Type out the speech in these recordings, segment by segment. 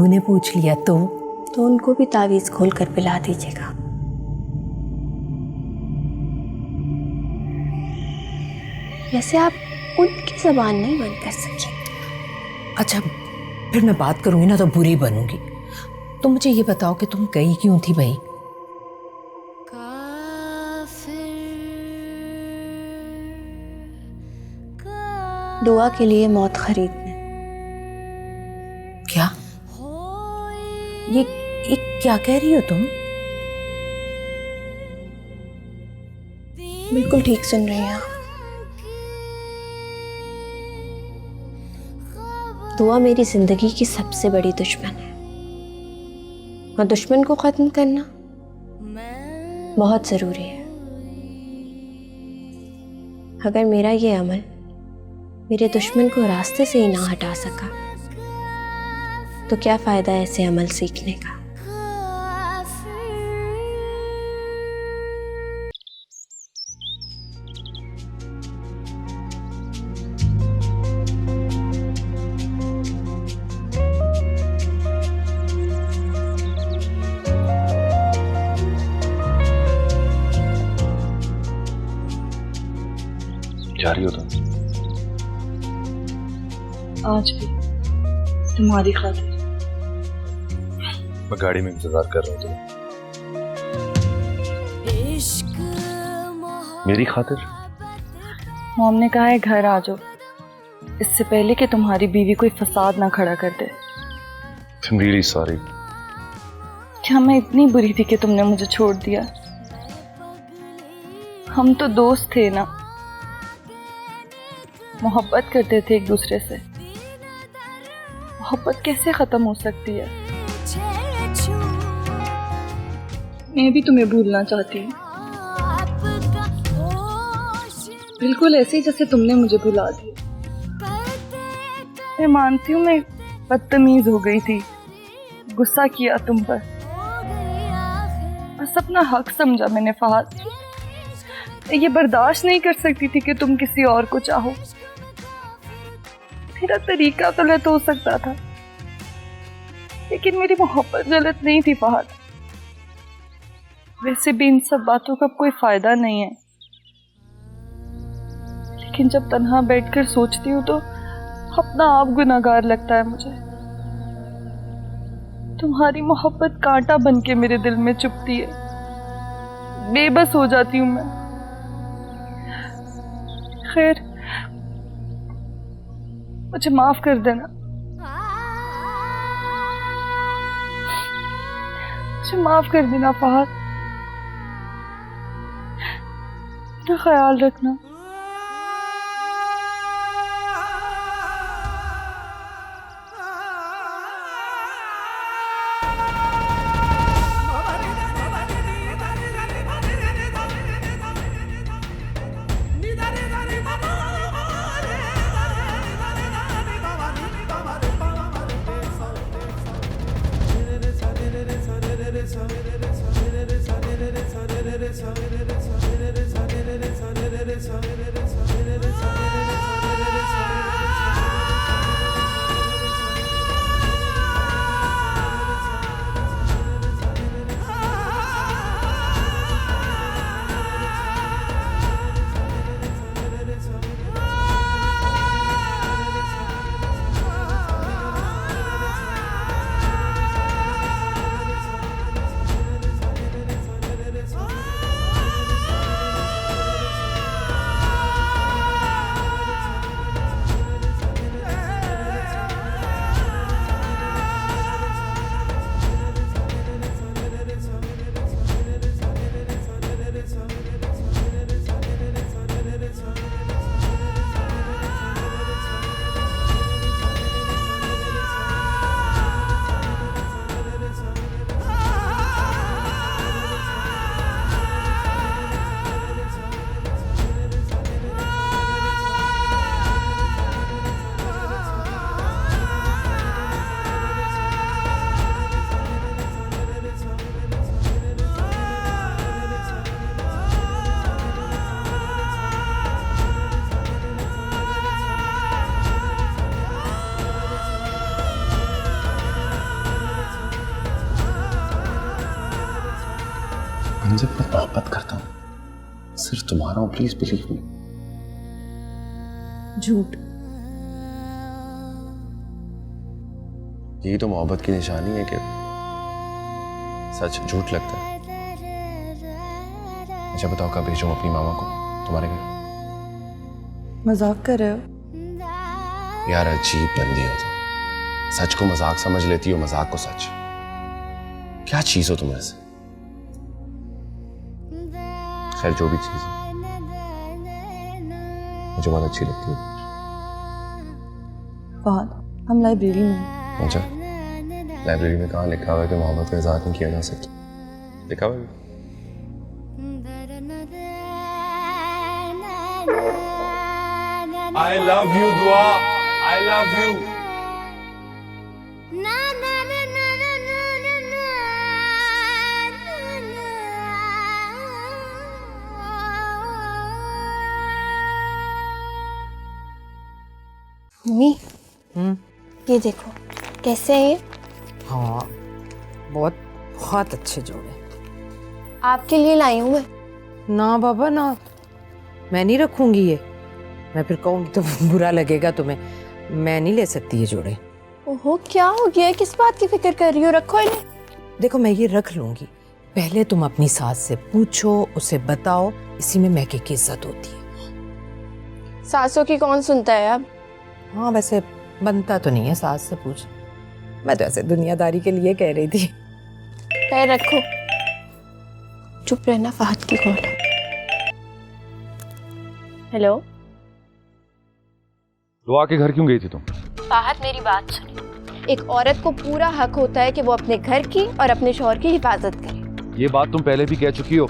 अबू ने पूछ लिया तो उनको भी तावीज़ खोल कर पिला दीजिएगा। वैसे आप उनकी ज़बान नहीं बंद कर सके। अच्छा, फिर मैं बात करूंगी ना तो बुरी बनूंगी। तुम मुझे ये बताओ कि तुम गई क्यों थी भाई? दुआ के लिए मौत खरीदने। क्या? ये क्या कह रही हो तुम? बिल्कुल ठीक सुन रही हैं आप। दुआ मेरी जिंदगी की सबसे बड़ी दुश्मन है और दुश्मन को खत्म करना बहुत जरूरी है। अगर मेरा ये अमल मेरे दुश्मन को रास्ते से ही ना हटा सका तो क्या फायदा ऐसे अमल सीखने का। जा रही हो तुम? आज भी तुम्हारी खातिर। मैं गाड़ी में इंतजार कर रहा हूँ तुम्हें। मेरी खातिर? मॉम ने कहा है घर आ जाओ, इससे पहले कि तुम्हारी बीवी कोई फसाद ना खड़ा कर दे। I'm really sorry। क्या मैं इतनी बुरी थी कि तुमने मुझे छोड़ दिया? हम तो दोस्त थे ना, मोहब्बत करते थे एक दूसरे से। मोहब्बत कैसे खत्म हो सकती है? मैं भी तुम्हें भूलना चाहती हूँ, बिल्कुल ऐसे ही जैसे तुमने मुझे भुला दिया। मैं मानती हूँ मैं बदतमीज हो गई थी, गुस्सा किया तुम पर, बस अपना हक समझा मैंने फहद। ये बर्दाश्त नहीं कर सकती थी कि तुम किसी और को चाहो। मेरा तरीका तो गलत हो सकता था, लेकिन मेरी मोहब्बत गलत नहीं थी फहद। वैसे भी इन सब बातों का कोई फायदा नहीं है, लेकिन जब तन्हा बैठकर सोचती हूँ तो अपना आप गुनाहगार लगता है मुझे। तुम्हारी मोहब्बत कांटा बन के मेरे दिल में चुभती है, बेबस हो जाती हूँ मैं। खैर, मुझे माफ कर देना, मुझे माफ कर देना फहद। अपना ख्याल रखना। मोहब्बत करता हूँ, सिर्फ तुम्हारा हूं, प्लीज बिलीव मी। झूठ। यही तो मोहब्बत की निशानी है कि सच झूठ लगता है। अच्छा बताओ, कब भेजूं अपनी मामा को तुम्हारे घर? मजाक कर रहे हो? यार अजीब बंदी हो तुम, सच को मजाक समझ लेती हो, मजाक को सच। क्या चीज हो तुम ऐसे? खैर जो भी चीज है, मुझे बहुत अच्छी लगती है। फहद, हम लाइब्रेरी में हैं। अच्छा, लाइब्रेरी में कहाँ लिखा हुआ है कि मोहब्बत का इजहार नहीं किया जा सकता? लिखा हुआ है? I love you, दुआ। I love you। मम्मी, ये देखो कैसे है ये। हाँ, बहुत बहुत अच्छे जोड़े। आपके लिए लाई हूँ मैं। ना बाबा ना, मैं नहीं रखूंगी ये। मैं फिर कहूँगी तो बुरा लगेगा तुम्हें। मैं नहीं ले सकती ये जोड़े। ओहो, क्या हो गया है? किस बात की फिक्र कर रही हो? रखो इन्हें। देखो मैं ये रख लूंगी, पहले तुम अपनी सास से पूछो, उसे बताओ, इसी में महके की इज्जत होती है। सासों की कौन सुनता है अब? हाँ वैसे बनता तो नहीं है सास से पूछ। मैं तो ऐसे दुनियादारी के लिए कह रही थी। पैर रखो। चुप रहना, फहद की कॉल है। हेलो दुआ के घर क्यों गई थी तुम? फहद, मेरी बात सुनिए। एक औरत को पूरा हक होता है कि वो अपने घर की और अपने शौहर की हिफाजत करे। ये बात तुम पहले भी कह चुकी हो।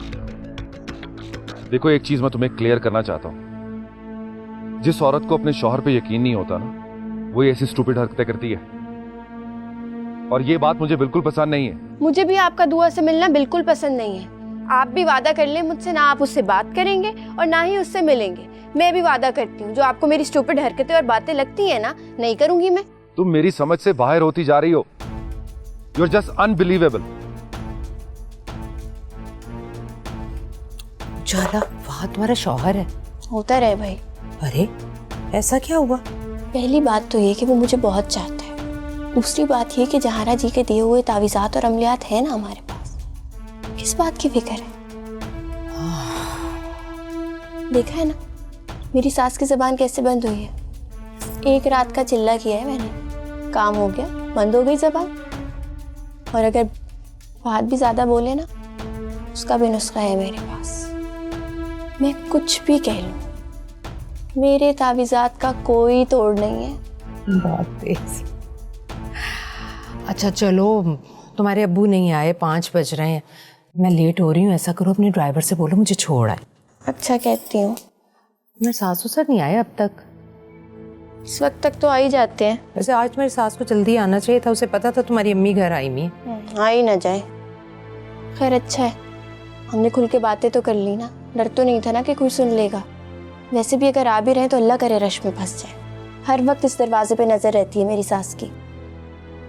देखो एक चीज मैं तुम्हें क्लियर करना चाहता हूँ, जिस औरत को अपने शौहर पे यकीन नहीं होता ना, वो ऐसी स्टूपिड हरकतें करती है, और ये बात मुझे बिल्कुल पसंद नहीं है। मुझे भी आपका दुआ से मिलना बिल्कुल पसंद नहीं है। आप भी वादा कर लें मुझसे, ना आप उससे बात करेंगे और ना ही उससे मिलेंगे। मैं भी वादा करती हूँ, जो आपको मेरी स्टूपिड हरकतें और बातें लगती है ना, नहीं करूंगी मैं। तुम मेरी समझ से बाहर होती जा रही हो। You are just unbelievable. जाला, वहाँ तुम्हारा शौहर है? होता रहे भाई। अरे ऐसा क्या हुआ? पहली बात तो ये कि वो मुझे बहुत चाहता है। दूसरी बात ये कि जहारा जी के दिए हुए तावीज़ात और अमलियात है ना हमारे पास। किस बात की फिक्र है? देखा है ना मेरी सास की ज़बान कैसे बंद हुई है। एक रात का चिल्ला किया है मैंने, काम हो गया, बंद हो गई ज़बान। और अगर बात भी ज़्यादा बोले ना, उसका भी नुस्खा है मेरे पास। मैं कुछ भी कह लूँ, मेरे तावीज़ात का कोई तोड़ नहीं है। बहुत तेज। अच्छा चलो, तुम्हारे अब्बू नहीं आए, 5 बज रहे हैं, मैं लेट हो रही हूँ। ऐसा करो अपने ड्राइवर से बोलो मुझे छोड़ आए। अच्छा कहती हूँ। मेरे सासू सर नहीं आए अब तक। इस वक्त तक तो आ ही जाते हैं। वैसे आज मेरी सास को जल्दी आना चाहिए था, उसे पता था तुम्हारी अम्मी घर आई हुई है। आ ही ना जाए। खैर अच्छा है, हमने खुल के बातें तो कर ली ना। डर तो नहीं था ना कि कोई सुन लेगा। वैसे भी अगर आ भी रहे तो अल्लाह करे रश में फंस जाए। हर वक्त इस दरवाजे पे नजर रहती है मेरी सास की,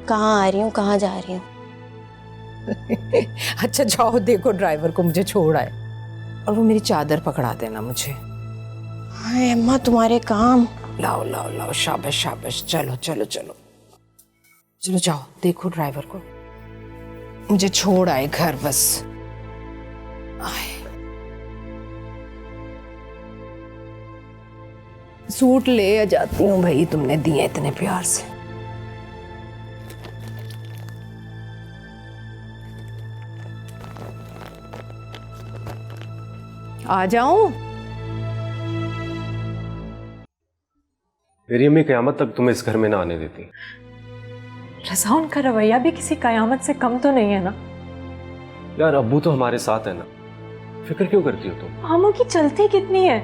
कहाँ आ रही हूँ कहाँ जा रही हूँ। अच्छा जाओ देखो ड्राइवर को मुझे छोड़ आए, और वो मेरी चादर पकड़ा देना मुझे। हाय अम्मा, तुम्हारे काम। लाओ लाओ लाओ, शाबाश शाबाश, चलो चलो चलो चलो, जाओ देखो ड्राइवर को मुझे छोड़ आए घर बस। आए। सूट ले आ जाती हूँ भाई, तुमने दिए इतने प्यार से। आ जाऊं? मेरी अम्मी कयामत तक तुम्हें इस घर में ना आने देती। रज़ा, उनका रवैया भी किसी कयामत से कम तो नहीं है ना। यार अब्बू तो हमारे साथ है ना, फिक्र क्यों करती हो तुम? आमों की चलती कितनी है,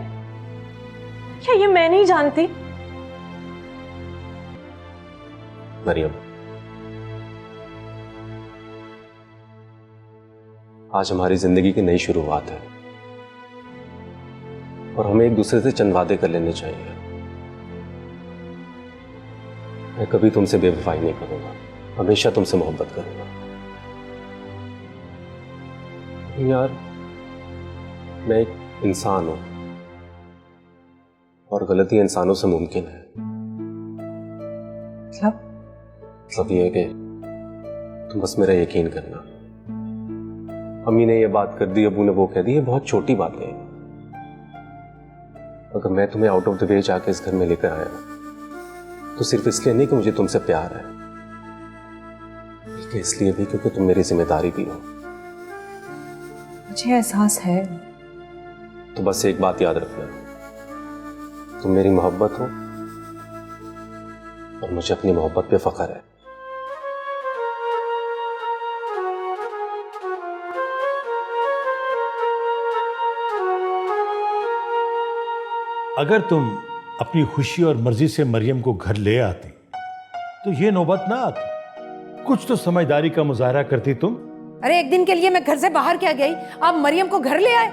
क्या ये मैं नहीं जानती? मरियम, आज हमारी जिंदगी की नई शुरुआत है और हमें एक दूसरे से चंद वादे कर लेने चाहिए। मैं कभी तुमसे बेवफाई नहीं करूंगा, हमेशा तुमसे मोहब्बत करूंगा। यार मैं एक इंसान हूं और गलती इंसानों से मुमकिन है। मतलब ये है कि तुम बस मेरा यकीन करना। अम्मी ने ये बात कर दी, अबू ने वो कह दी, ये बहुत छोटी बात है। अगर मैं तुम्हें आउट ऑफ द वे जाके इस घर में लेकर आया तो सिर्फ इसलिए नहीं कि मुझे तुमसे प्यार है, बल्कि इसलिए भी क्योंकि तुम मेरी जिम्मेदारी भी हो। मुझे एहसास है। तो बस एक बात याद रखना, तुम मेरी मोहब्बत हो और मुझे अपनी मोहब्बत पे फख्र है। अगर तुम अपनी खुशी और मर्जी से मरियम को घर ले आती तो ये नौबत ना आती। कुछ तो समझदारी का मुजाहरा करती तुम। अरे एक दिन के लिए मैं घर से बाहर क्या गई, आप मरियम को घर ले आए।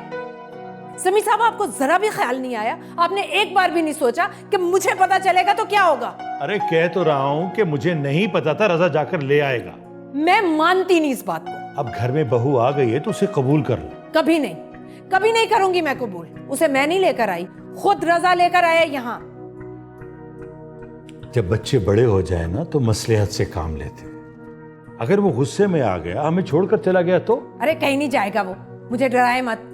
समी साहब, आपको जरा भी ख्याल नहीं आया? आपने एक बार भी नहीं सोचा कि मुझे पता चलेगा तो क्या होगा? अरे कह तो रहा हूं कि मुझे नहीं पता था, रजा जाकर ले आएगा। मैं मानती नहीं इस बात को। अब घर में बहू आ गई है तो उसे कबूल कर लो। कभी नहीं, कभी नहीं करूंगी मैं कबूल। उसे मैं नहीं लेकर आई, खुद रजा लेकर आया यहाँ। जब बच्चे बड़े हो जाए ना तो मसलहत से काम लेते। अगर वो गुस्से में आ गया, हमें छोड़कर चला गया तो? अरे कहीं नहीं जाएगा वो, मुझे डराए मत।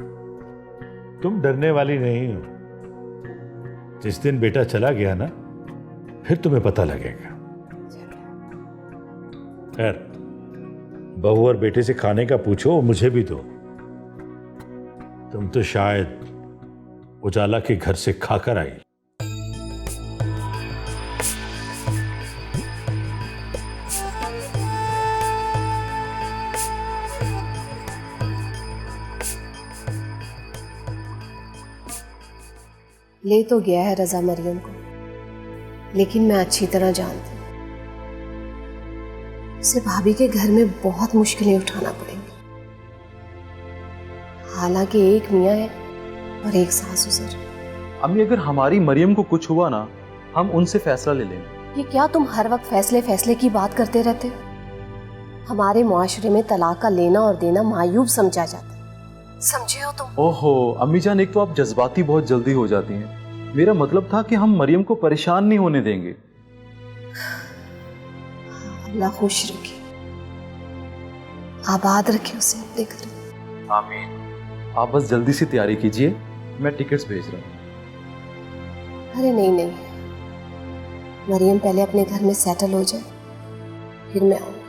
तुम डरने वाली नहीं हो। जिस दिन बेटा चला गया ना, फिर तुम्हें पता लगेगा। खैर, बहू और बेटे से खाने का पूछो, मुझे भी दो। तुम तो शायद उजाला के घर से खाकर आई। ले तो गया है रजा मरियम को, लेकिन मैं अच्छी तरह जानती हूँ उसे भाभी के घर में बहुत मुश्किलें उठाना पड़ेंगी। हालांकि एक मियाँ है और एक सास ससुर। अम्मी, अगर हमारी मरियम को कुछ हुआ ना, हम उनसे फैसला ले लेंगे। ये क्या तुम हर वक्त फैसले की बात करते रहते हो? हमारे मुआशरे में तलाक का लेना और देना मायूब समझा जाता है, समझे हो तुम? ओहो अम्मी जान, एक तो आप जज्बाती बहुत जल्दी हो जाती हैं। मेरा मतलब था कि हम मरियम को परेशान नहीं होने देंगे। अल्लाह खुश रखे, आबाद रखे उसे अपने घर। आमीन। आप बस जल्दी से तैयारी कीजिए, मैं टिकट्स भेज रहा हूँ। अरे नहीं, मरियम पहले अपने घर में सेटल हो जाए, फिर मैं आऊंगा।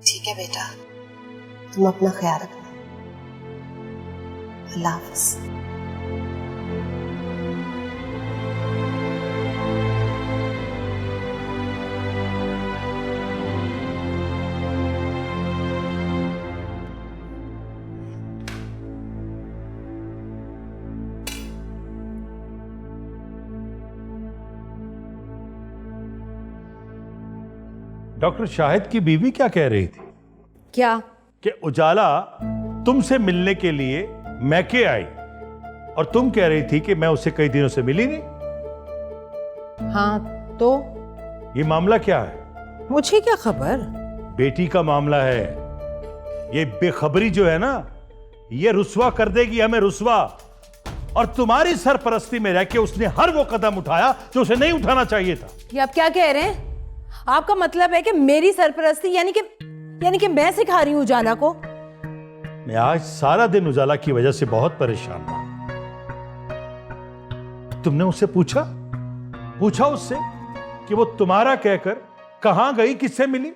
ठीक है बेटा, तुम अपना ख्याल रखना। अल्लाह हाफ़िज़। डॉक्टर शाहिद की बीवी क्या कह रही थी? क्या? कि उजाला तुमसे मिलने के लिए मैके आई और तुम कह रही थी कि मैं उससे कई दिनों से मिली नहीं। हाँ तो ये मामला क्या है? मुझे क्या खबर? बेटी का मामला है। ये बेखबरी जो है ना, ये रुस्वा कर देगी हमें, रुस्वा। और तुम्हारी सरपरस्ती में रह के उसने हर वो कदम उठाया जो उसे नहीं उठाना चाहिए था। ये आप क्या कह रहे हैं? आपका मतलब है कि मेरी सरपरस्ती यानी कि मैं सिखा रही हूं उजाला को? मैं आज सारा दिन उजाला की वजह से बहुत परेशान था। तुमने उससे पूछा उससे कि वो तुम्हारा कहकर कहां गई, किससे मिली?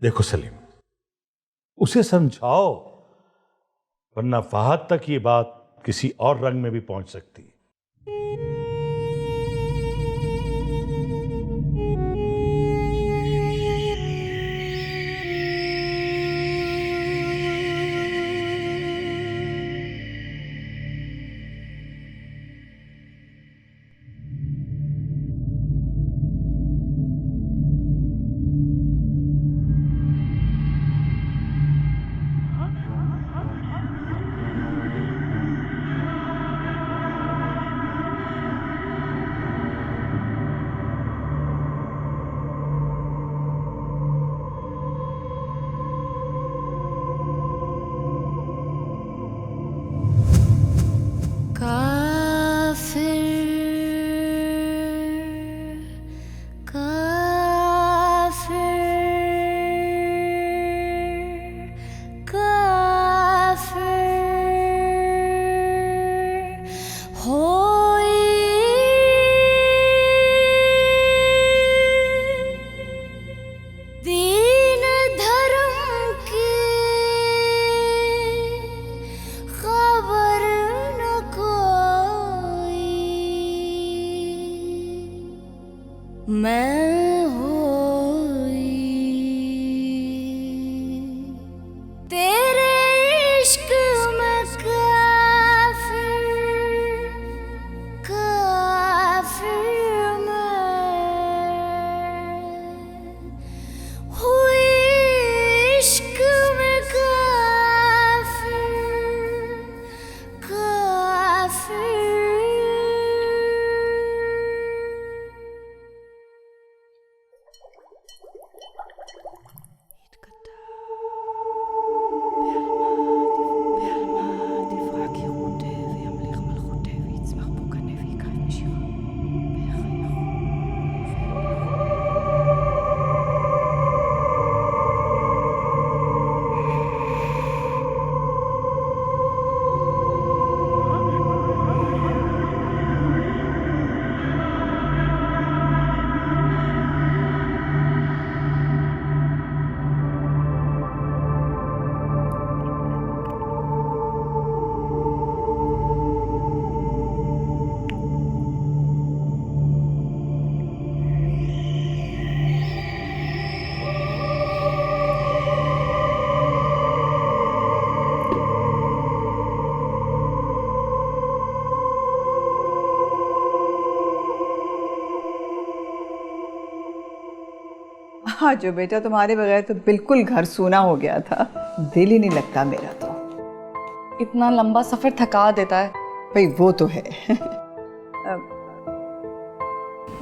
देखो सलीम, उसे समझाओ, वरना फहद तक ये बात किसी और रंग में भी पहुंच सकती है। मैं होई तेरे इश्क में काफिर मैं हुई इश्क में काफिर हाँ जो बेटा, तुम्हारे बगैर तो बिल्कुल घर सूना हो गया था। दिल ही नहीं लगता मेरा तो। इतना लंबा सफर थका देता है। भाई वो तो है।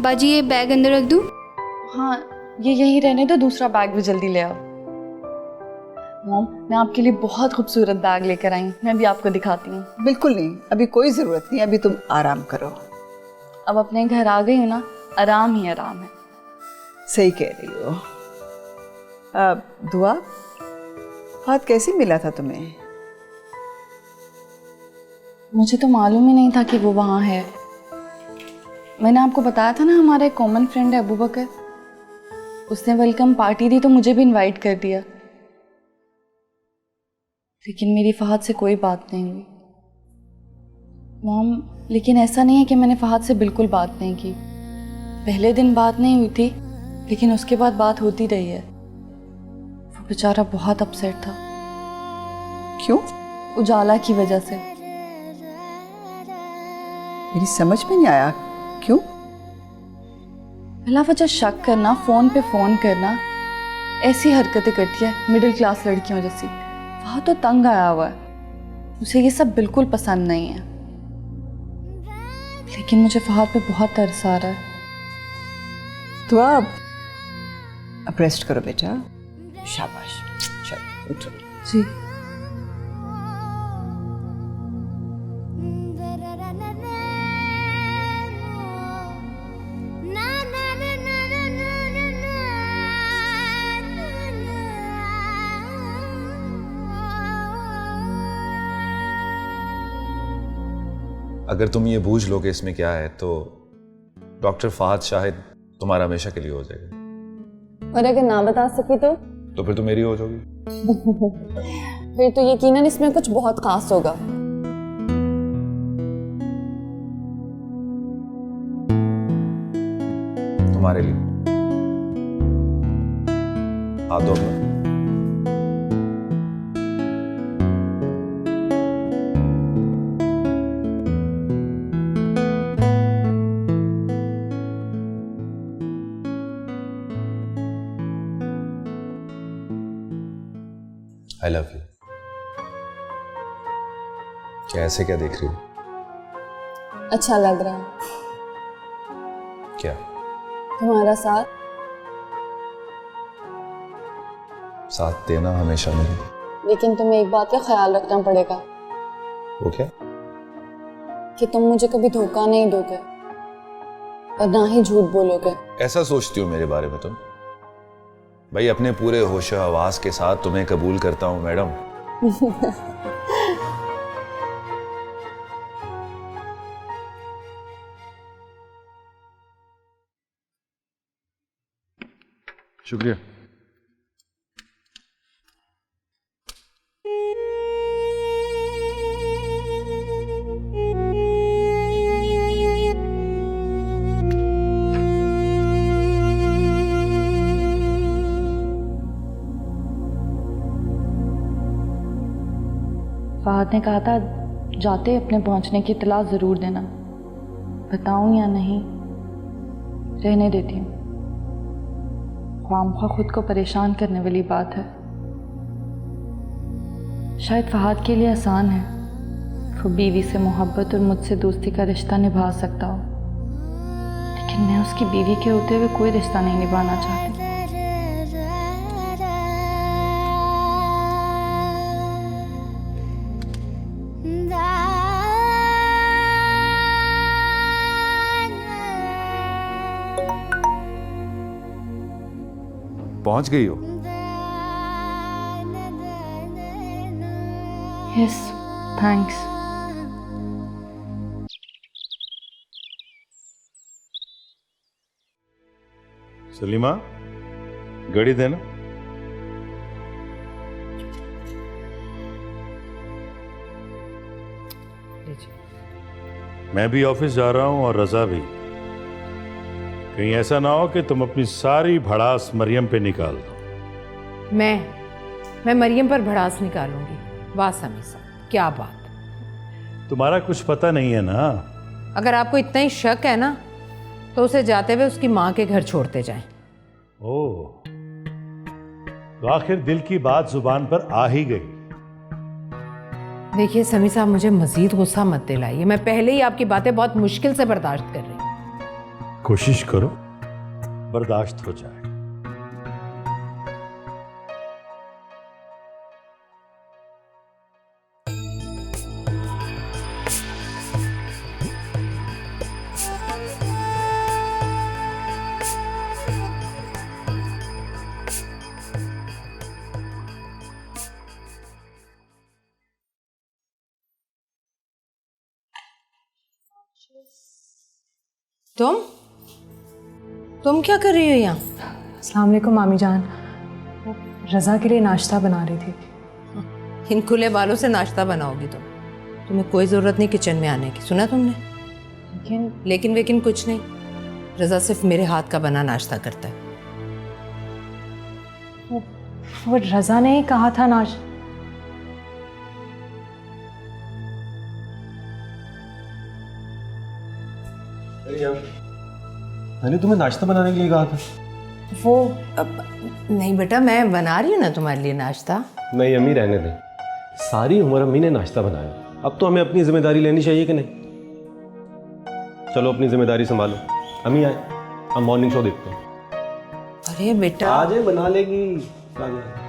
बाजी ये बैग अंदर रख दूं? हाँ ये यहीं रहने दो, दूसरा बैग भी जल्दी ले आओ। मॉम मैं आपके लिए बहुत खूबसूरत बैग लेकर आई हूँ, मैं भी आपको दिखाती हूँ। बिल्कुल नहीं, अभी कोई ज़रूरत नहीं, अभी तुम आराम करो। अब अपने घर आ गई हूँ ना, आराम ही आराम है। सही कह रही हो। दुआ, फहद कैसे मिला था तुम्हें? मुझे तो मालूम ही नहीं था कि वो वहाँ है। मैंने आपको बताया था ना, हमारा एक कॉमन फ्रेंड है अबू बकर, उसने वेलकम पार्टी दी तो मुझे भी इनवाइट कर दिया। लेकिन मेरी फहद से कोई बात नहीं हुई मॉम। लेकिन ऐसा नहीं है कि मैंने फहद से बिल्कुल बात नहीं की। पहले दिन बात नहीं हुई थी, लेकिन उसके बाद बात होती रही है। वो बेचारा बहुत अपसेट था। क्यों? उजाला की वजह से। मेरी समझ में नहीं आया, क्यों? भला वजह शक करना, फोन पे फोन करना, ऐसी हरकतें करती है मिडिल क्लास लड़कियों जैसी। वहाँ तो तंग आया हुआ है, उसे ये सब बिल्कुल पसंद नहीं है। लेकिन मुझे फहद पे बहुत तरस आ रहा है। तो अब रेस्ट करो बेटा। शाबाश, चलो उठो। जी अगर तुम ये बूझ लो कि इसमें क्या है तो डॉक्टर फहद शाहिद तुम्हारा हमेशा के लिए हो जाएगा। और अगर ना बता सकी तो फिर तो मेरी हो जाओगी। फिर तो यकीनन इसमें कुछ बहुत खास होगा। तुम्हारे लिए हाथ धो लो। I love you। क्या ऐसे क्या देख रही हो? अच्छा लग रहा है। क्या? तुम्हारा साथ देना हमेशा नहीं। लेकिन तुम्हें एक बात का ख्याल रखना पड़ेगा। वो क्या? कि तुम मुझे कभी धोखा नहीं दोगे और ना ही झूठ बोलोगे। ऐसा सोचती हो मेरे बारे में तुम? भाई अपने पूरे होश हवास के साथ तुम्हें कबूल करता हूं मैडम। शुक्रिया। फहद ने कहा था जाते अपने पहुंचने की इत्तला ज़रूर देना। बताऊं या नहीं, रहने देती हूँ। ख्वामख्वाह खुद को परेशान करने वाली बात है। शायद फहद के लिए आसान है, वो बीवी से मोहब्बत और मुझसे दोस्ती का रिश्ता निभा सकता हो, लेकिन मैं उसकी बीवी के होते हुए कोई रिश्ता नहीं निभाना चाहती। पहुंच गई हो? Yes, thanks. सलीमा, घड़ी देना। मैं भी ऑफिस जा रहा हूं और रजा भी। कहीं ऐसा ना हो कि तुम अपनी सारी भड़ास मरियम पे निकाल दो। मैं मरियम पर भड़ास निकालूंगी? वाह समीसा, क्या बात। तुम्हारा कुछ पता नहीं है ना। अगर आपको इतना ही शक है ना तो उसे जाते हुए उसकी माँ के घर छोड़ते जाएं। ओह, तो आखिर दिल की बात जुबान पर आ ही गई। देखिए समी साहब, मुझे मजीद गुस्सा मत दिलाइए। मैं पहले ही आपकी बातें बहुत मुश्किल से बर्दाश्त कर रही हूँ। कोशिश करो बर्दाश्त हो जाए। तुम क्या कर रही हो यहाँ? अस्सलाम वालेकुम मामी जान, वो रज़ा के लिए नाश्ता बना रही थी। इन खुले बालों से नाश्ता बनाओगी तुम? तुम्हें कोई ज़रूरत नहीं किचन में आने की, सुना तुमने? लेकिन कुछ नहीं। रज़ा सिर्फ मेरे हाथ का बना नाश्ता करता है। वो रज़ा ने ही कहा था मैंने तुम्हें नाश्ता बनाने के लिए कहा था। वो नहीं बेटा, मैं बना रही हूँ ना तुम्हारे लिए नाश्ता। नहीं अम्मी, रहने दें। सारी उम्र अम्मी ने नाश्ता बनाया, अब तो हमें अपनी जिम्मेदारी लेनी चाहिए कि नहीं? चलो अपनी जिम्मेदारी संभालो। अम्मी आए, हम मॉर्निंग शो देखते हैं। अरे बेटा आ जाए, बना लेगी। आ जाए।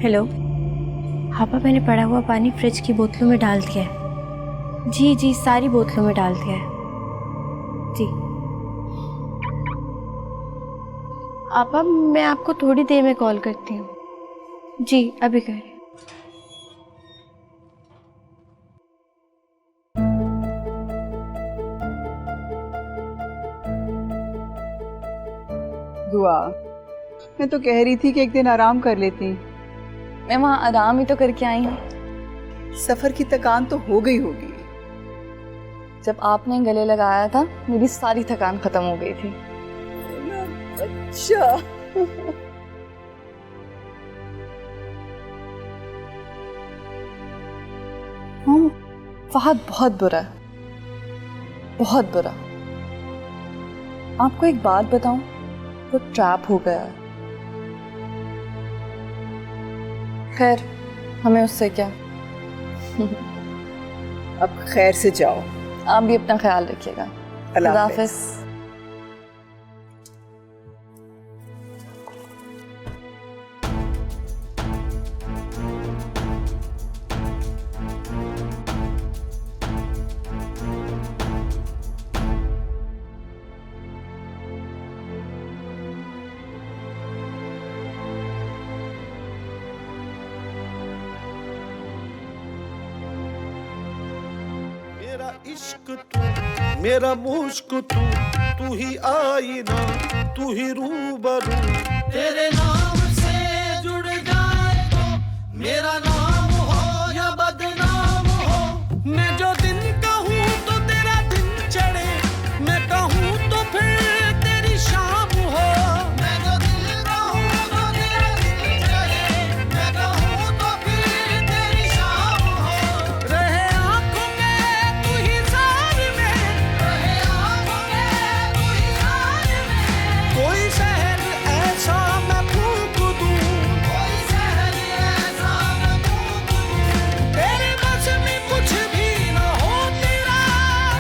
हेलो पापा, मैंने पड़ा हुआ पानी फ्रिज की बोतलों में डाल दिया है। जी, सारी बोतलों में डाल दिया है। जी पापा, मैं आपको थोड़ी देर में कॉल करती हूँ। जी अभी कर रही हूँ। दुआ, मैं तो कह रही थी कि एक दिन आराम कर लेती, मैं वहाँ आराम ही तो करके आई हूँ। सफर की थकान तो हो गई होगी। जब आपने गले लगाया था मेरी सारी थकान खत्म हो गई थी। अच्छा। फहद बहुत बुरा है, बहुत बुरा। आपको एक बात बताऊं, वो ट्रैप हो गया है। खैर, हमें उससे क्या। अब खैर से जाओ। आप भी अपना ख्याल रखिएगा। अल्लाह खुदा हाफ़िज़। हाफ़िज़। मेरा इश्क तू, मेरा मुश्क तू, तू ही आईना, तू ही रूबरू। तेरे नाम से जुड़ जाए तो मेरा नाम हो या बदनाम हो। मैं जो दिन कहूँ तो तेरा दिन चढ़े, मैं कहूँ तो फिर तेरी शाम हो। मैं जो दिल कहूँ तो तेरा दिन चढ़े, मैं कहूँ तो फिर तेरी शाम हो। रहे आँखों में तू ही ज़ार में, रहे आँखों में तू ही ज़ार में। कोई शहर ऐसा मैं फूंक दूँ, कोई शहर ऐसा मैं फूंक दूँ। तेरे बस में कुछ भी न हो तेरा,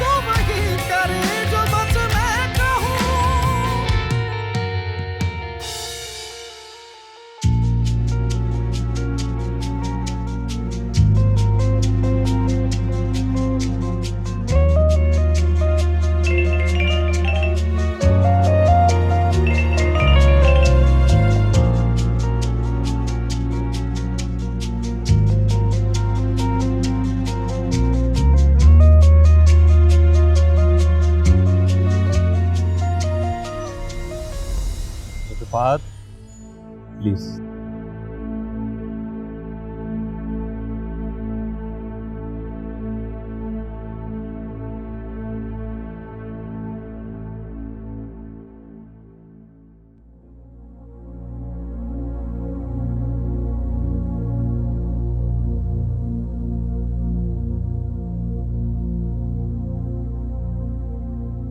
तू वही करे जो बस मैं कहूँ। फहद, प्लीज।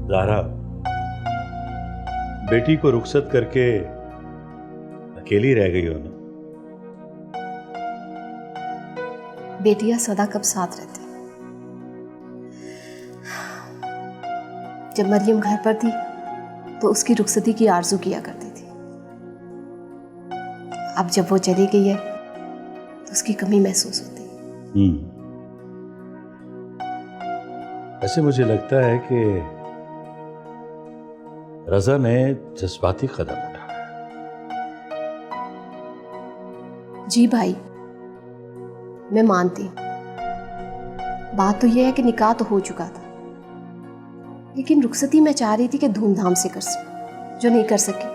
ज़ाहरा, बेटी को रुखसत करके अकेली रह गई हो ना? बेटियां सदा कब साथ रहती। जब मरियम घर पर थी तो उसकी रुखसती की आरजू किया करती थी। अब जब वो चली गई है तो उसकी कमी महसूस होती है। ऐसे मुझे लगता है कि रजा ने जज्बाती कदम उठाया। जी भाई, मैं मानती हूँ। बात तो यह है कि निकाह तो हो चुका था, लेकिन रुखसती मैं चाह रही थी कि धूमधाम से कर सकूं, जो नहीं कर सकी।